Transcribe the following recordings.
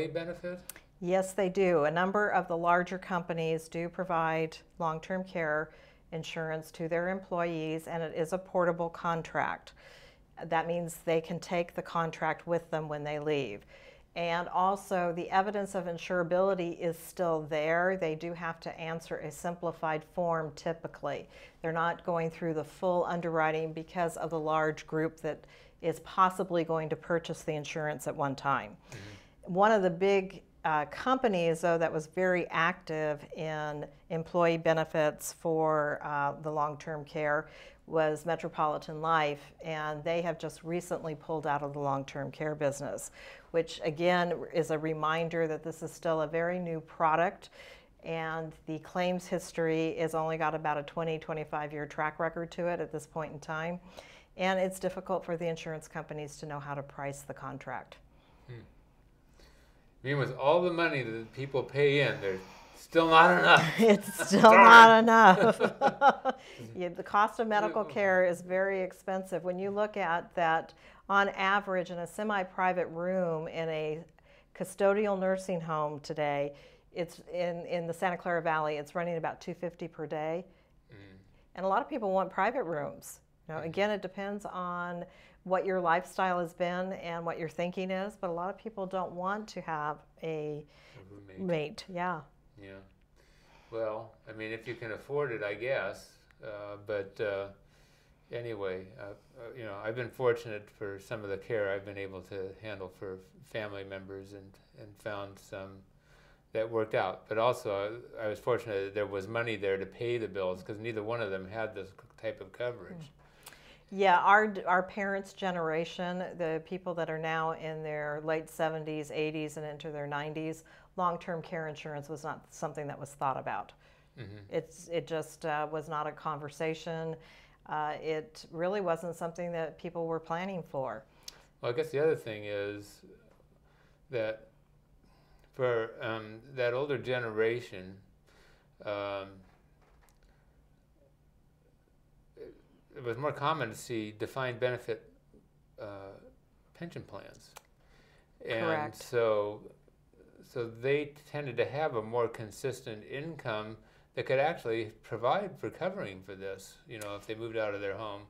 benefit? Yes, they do. A number of the larger companies do provide long-term care insurance to their employees, and it is a portable contract. That means they can take the contract with them when they leave. And also, the evidence of insurability is still there. They do have to answer a simplified form typically. They're not going through the full underwriting because of the large group that is possibly going to purchase the insurance at one time. Mm-hmm. One of the big companies, though, that was very active in employee benefits for the long-term care was Metropolitan Life, and they have just recently pulled out of the long-term care business, which again is a reminder that this is still a very new product, and the claims history is only got about a 20-25 year track record to it at this point in time, and it's difficult for the insurance companies to know how to price the contract. I mean, with all the money that people pay in, there's still not enough. It's still not enough. Yeah, the cost of medical care is very expensive. When you look at that, on average, in a semi-private room in a custodial nursing home today, it's in the Santa Clara Valley, it's running about $250 per day. And a lot of people want private rooms. Now, again, it depends on what your lifestyle has been and what your thinking is, but a lot of people don't want to have a roommate. Yeah. Yeah. Well, I mean, if you can afford it, I guess. Anyway, you know, I've been fortunate for some of the care I've been able to handle for family members and found some that worked out. But also, I was fortunate that there was money there to pay the bills because neither one of them had this type of coverage. Yeah, our parents' generation, the people that are now in their late 70s, 80s, and into their 90s, long-term care insurance was not something that was thought about. Mm-hmm. It just was not a conversation. It really wasn't something that people were planning for. Well, I guess the other thing is that for that older generation, it was more common to see defined benefit pension plans. Correct. And so they tended to have a more consistent income that could actually provide for covering for this, you know, if they moved out of their home.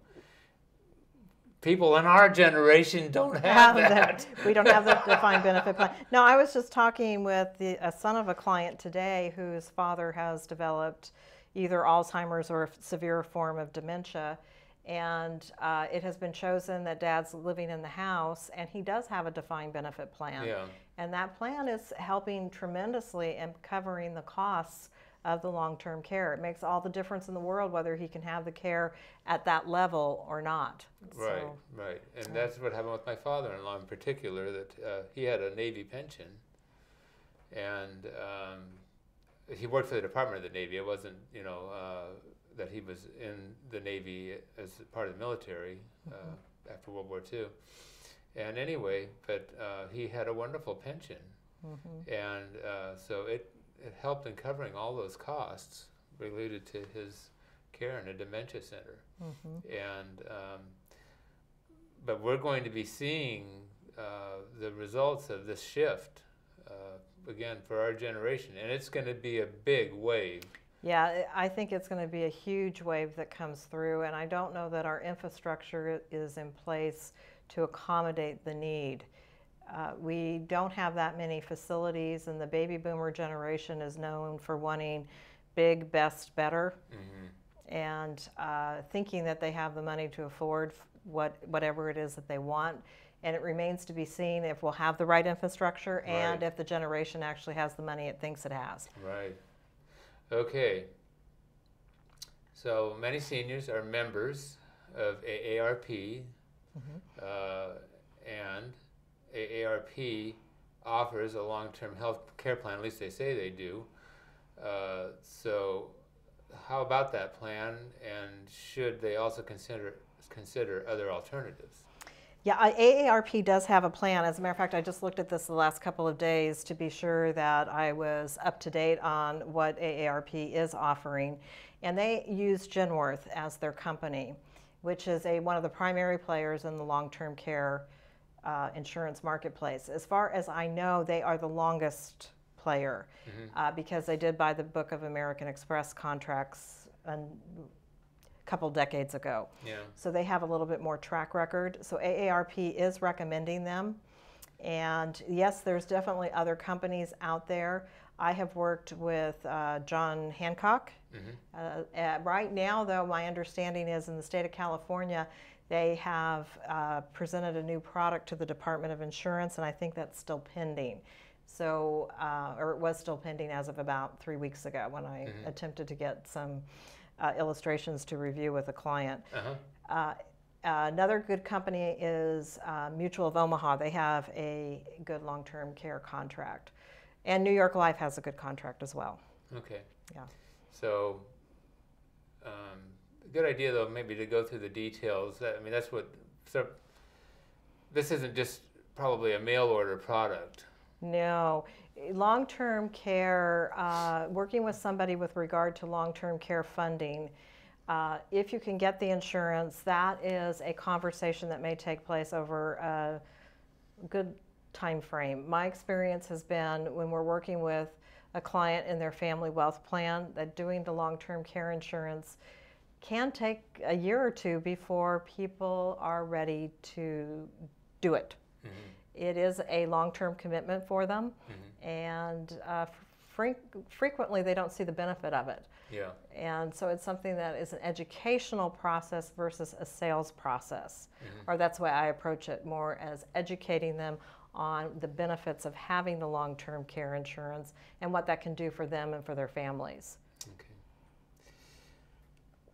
People in our generation don't have that. We don't have the defined benefit plan. No, I was just talking with a son of a client today whose father has developed either Alzheimer's or a severe form of dementia. And it has been chosen that dad's living in the house, and he does have a defined benefit plan. Yeah. And that plan is helping tremendously in covering the costs of the long-term care. It makes all the difference in the world whether he can have the care at that level or not. Right, right. And that's what happened with my father-in-law in particular, that he had a Navy pension, and he worked for the Department of the Navy. It wasn't, you know, that he was in the Navy as part of the military after World War II. And anyway, but he had a wonderful pension. And so it helped in covering all those costs related to his care in a dementia center. And but we're going to be seeing the results of this shift again for our generation, and it's going to be a big wave. Yeah, I think it's going to be a huge wave that comes through, and I don't know that our infrastructure is in place to accommodate the need. We don't have that many facilities, and the baby boomer generation is known for wanting big, best, better, and thinking that they have the money to afford whatever it is that they want. And it remains to be seen if we'll have the right infrastructure and if the generation actually has the money it thinks it has. Right. Okay. So many seniors are members of AARP, and AARP offers a long-term health care plan, at least they say they do. So how about that plan, and should they also consider other alternatives? Yeah, AARP does have a plan. As a matter of fact, I just looked at this the last couple of days to be sure that I was up to date on what AARP is offering. And they use Genworth as their company, which is one of the primary players in the long-term care insurance marketplace. As far as I know, they are the longest player because they did buy the Book of American Express contracts a couple decades ago. Yeah. So they have a little bit more track record. So AARP is recommending them. And yes, there's definitely other companies out there. I have worked with John Hancock. Right now, though, my understanding is in the state of California, they have presented a new product to the Department of Insurance, and I think that's still pending. So, or it was still pending as of about 3 weeks ago when I attempted to get some illustrations to review with a client. Another good company is Mutual of Omaha. They have a good long-term care contract. And New York Life has a good contract as well. Okay. Yeah. So, good idea though, maybe to go through the details. I mean, that's what. So, this isn't just probably a mail order product. No, long-term care. Working with somebody with regard to long-term care funding. If you can get the insurance, that is a conversation that may take place over a good time frame. My experience has been when we're working with a client in their family wealth plan that doing the long-term care insurance can take a year or two before people are ready to do it. It is a long-term commitment for them, and frequently they don't see the benefit of it. Yeah. And so it's something that is an educational process versus a sales process. Or that's why I approach it more as educating them on the benefits of having the long-term care insurance and what that can do for them and for their families. Okay.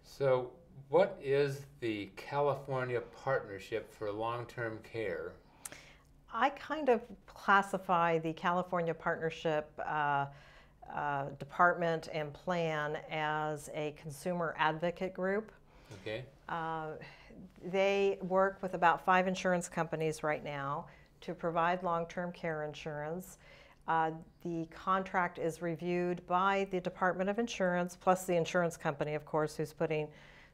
So what is the California Partnership for Long-Term Care? I kind of classify the California Partnership department and plan as a consumer advocate group. Okay. They work with about 5 insurance companies right now to provide long-term care insurance. The contract is reviewed by the Department of Insurance, plus the insurance company, of course, who's putting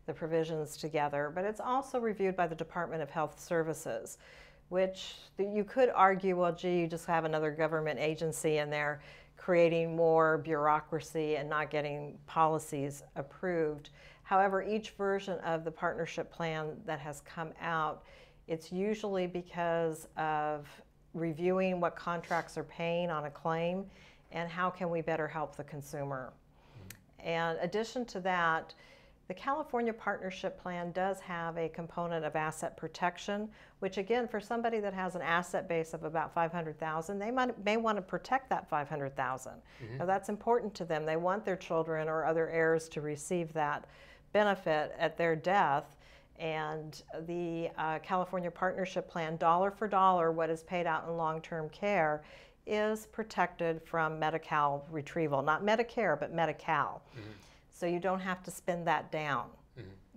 the provisions together. But it's also reviewed by the Department of Health Services, which you could argue, well, gee, you just have another government agency in there creating more bureaucracy and not getting policies approved. However, each version of the partnership plan that has come out, it's usually because of reviewing what contracts are paying on a claim and how can we better help the consumer. And in addition to that, the California Partnership Plan does have a component of asset protection, which again, for somebody that has an asset base of about $500,000, they may want to protect that $500,000. Now that's important to them. They want their children or other heirs to receive that benefit at their death. And the California Partnership Plan, dollar for dollar, what is paid out in long-term care is protected from Medi-Cal retrieval. Not Medicare, but Medi-Cal. So you don't have to spend that down.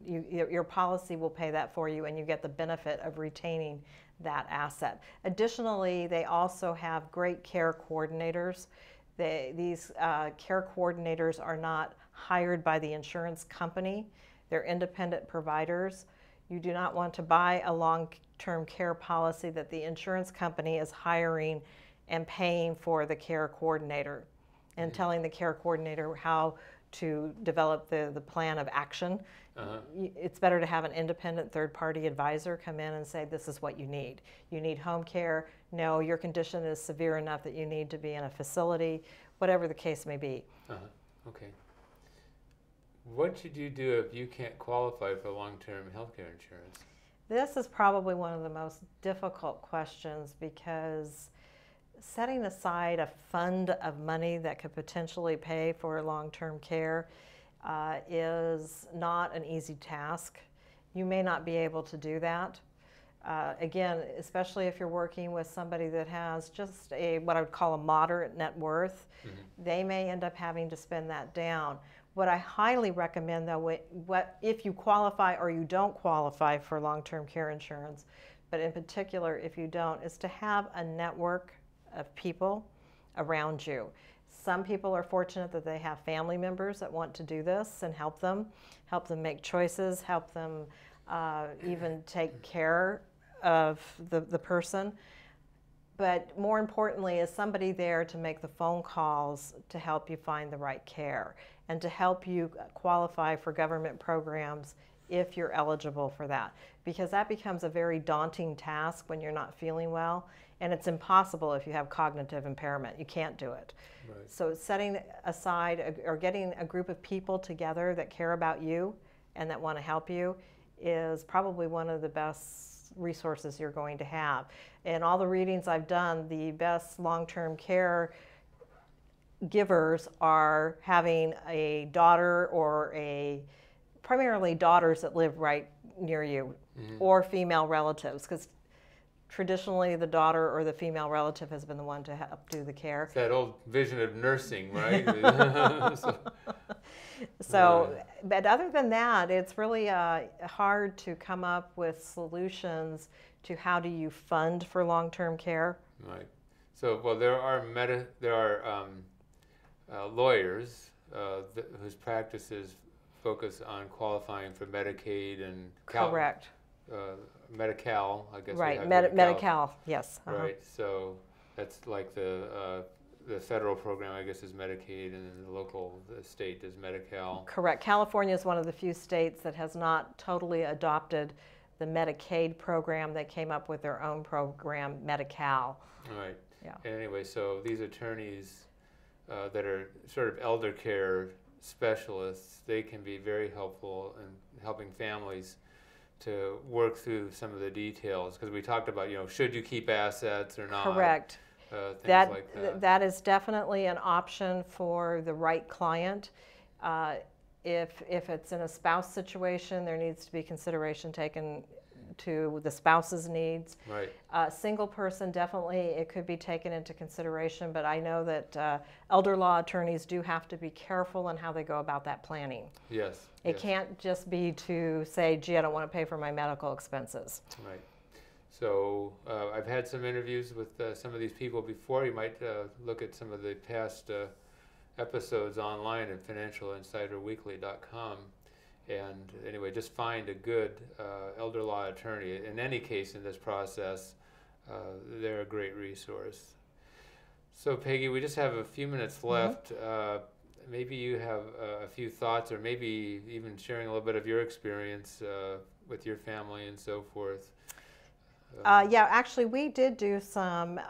Your policy will pay that for you and you get the benefit of retaining that asset. Additionally, they also have great care coordinators. These care coordinators are not hired by the insurance company. They're independent providers. You do not want to buy a long-term care policy that the insurance company is hiring and paying for the care coordinator and telling the care coordinator how to develop the plan of action. It's better to have an independent third-party advisor come in and say, this is what you need. You need home care. No, your condition is severe enough that you need to be in a facility, whatever the case may be. Okay. What should you do if you can't qualify for long-term health care insurance? This is probably one of the most difficult questions because setting aside a fund of money that could potentially pay for long-term care is not an easy task. You may not be able to do that. Again, especially if you're working with somebody that has just what I would call a moderate net worth, they may end up having to spend that down. What I highly recommend, though, if you qualify or you don't qualify for long-term care insurance, but in particular if you don't, is to have a network of people around you. Some people are fortunate that they have family members that want to do this and help them make choices, help them even take care of the person. But more importantly, is somebody there to make the phone calls to help you find the right care and to help you qualify for government programs if you're eligible for that. Because that becomes a very daunting task when you're not feeling well, and it's impossible if you have cognitive impairment. You can't do it. Right. So setting aside or getting a group of people together that care about you and that want to help you is probably one of the best resources you're going to have. In all the readings I've done, the best long-term care givers are having a daughter or primarily daughters that live right near you, or female relatives, because traditionally the daughter or the female relative has been the one to help do the care. It's that old vision of nursing, right? So, but other than that, it's really hard to come up with solutions to how do you fund for long-term care. Right. So, well, there are lawyers whose practices focus on qualifying for Medicaid and Correct. Medi-Cal, I guess. Right. We have Medi-Cal, yes. Right. So that's like the federal program, I guess, is Medicaid, and then the state is Medi-Cal. Correct. California is one of the few states that has not totally adopted the Medicaid program. They came up with their own program, Medi-Cal. Right. Yeah. And anyway, so these attorneys that are sort of elder care specialists, they can be very helpful in helping families to work through some of the details, because we talked about, should you keep assets or not? Correct. Things like that. That is definitely an option for the right client. If it's in a spouse situation, there needs to be consideration taken to the spouse's needs. Right. Single person, definitely it could be taken into consideration, but I know that elder law attorneys do have to be careful in how they go about that planning. Yes. It can't just be to say, gee, I don't want to pay for my medical expenses. Right. So I've had some interviews with some of these people before. You might look at some of the past episodes online at financialinsiderweekly.com. And anyway, just find a good elder law attorney. In any case in this process, they're a great resource. So Peggy, we just have a few minutes left. Maybe you have a few thoughts, or maybe even sharing a little bit of your experience with your family and so forth. Yeah, actually, we did do some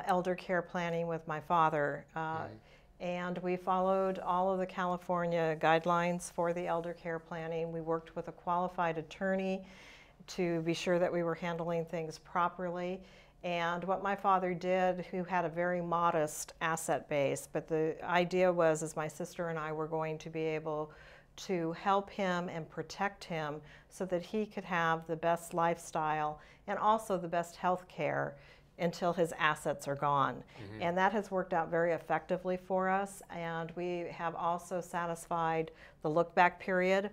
elder care planning with my father, and we followed all of the California guidelines for the elder care planning. We worked with a qualified attorney to be sure that we were handling things properly. And what my father did, who had a very modest asset base, but the idea was, as my sister and I were going to be able to help him and protect him so that he could have the best lifestyle and also the best health care until his assets are gone. And that has worked out very effectively for us, and we have also satisfied the look-back period.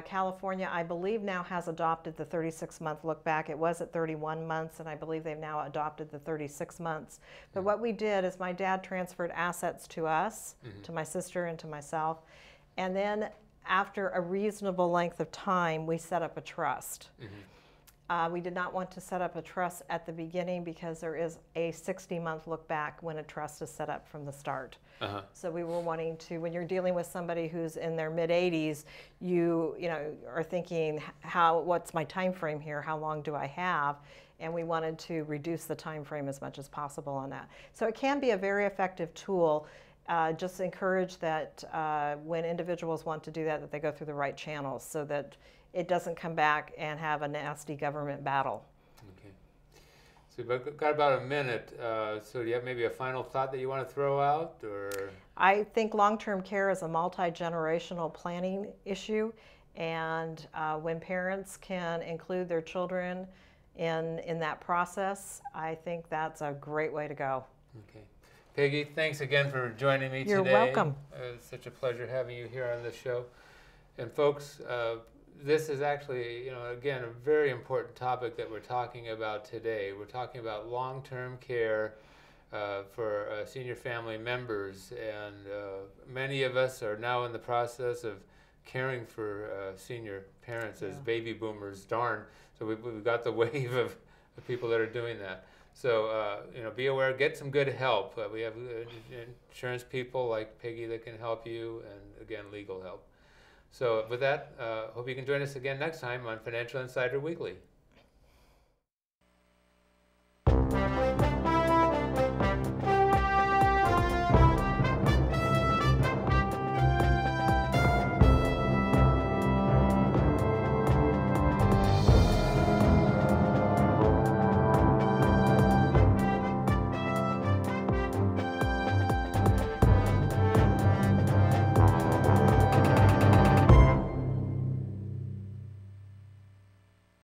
California, I believe, now has adopted the 36-month look-back. It was at 31 months, and I believe they've now adopted the 36 months. But what we did is my dad transferred assets to us, to my sister and to myself, and then after a reasonable length of time, we set up a trust. We did not want to set up a trust at the beginning because there is a 60-month look back when a trust is set up from the start. So we were wanting to, when you're dealing with somebody who's in their mid-80s, you are thinking, what's my time frame here? How long do I have? And we wanted to reduce the time frame as much as possible on that. So it can be a very effective tool. Just encourage that when individuals want to do that they go through the right channels so that it doesn't come back and have a nasty government battle. Okay. So we've got about a minute. So do you have maybe a final thought that you want to throw out? Or? I think long-term care is a multi-generational planning issue. And when parents can include their children in that process, I think that's a great way to go. Okay. Peggy, thanks again for joining me today. You're welcome. It's such a pleasure having you here on the show. And folks, this is actually, again, a very important topic that we're talking about today. We're talking about long-term care for senior family members, and many of us are now in the process of caring for senior parents as baby boomers. Darn. So we've got the wave the people that are doing that. So, be aware, get some good help. We have insurance people like Peggy that can help you, and again, legal help. So with that, hope you can join us again next time on Financial Insider Weekly.